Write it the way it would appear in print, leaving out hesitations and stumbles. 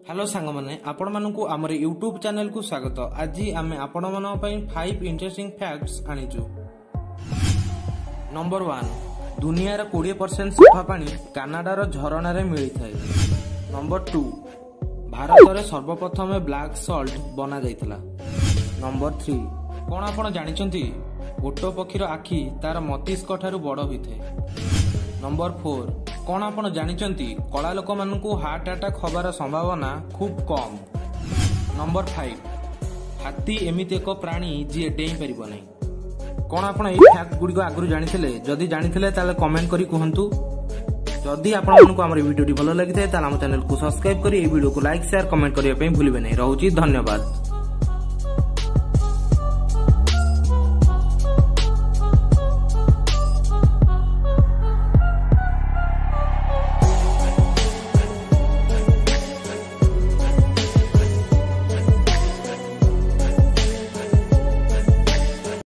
Hello सांग मैंने आपण मानू आमर यूट्यूब चैनल को स्वागत। आज आम आपण मान 5 इंटरेस्टिंग फैक्ट्स आनीचु। नंबर 1, दुनियार 20% सफा पानी कानाडार झरणार मिलता है। नंबर 2, भारत में सर्वप्रथम ब्लैक सॉल्ट बना जाइतला। नंबर 3, कौन आपण जानिचंती ओट पक्षीर आखि तार मस्तिष्क ठारू बड़ होता है। नंबर 4, कौन आपण जानिचंती कला लोक मानू हार्ट अटैक होबार संभावना खूब कम। नंबर 5, हाथी एमिति एक प्राणी जी डेई परिबो नै। कौन आपण एई फैक्ट गुडी को आगु जानिथिले? जदि जानिथिले ताले कमेंट करी कहंतु। जदि आपण मानू हमर वीडियो भलो लागिथे ताले हम चैनल को सब्सक्राइब करी ए वीडियो को लाइक शेयर कमेंट करिया पे भूलिबे नै। रहउची धन्यवाद।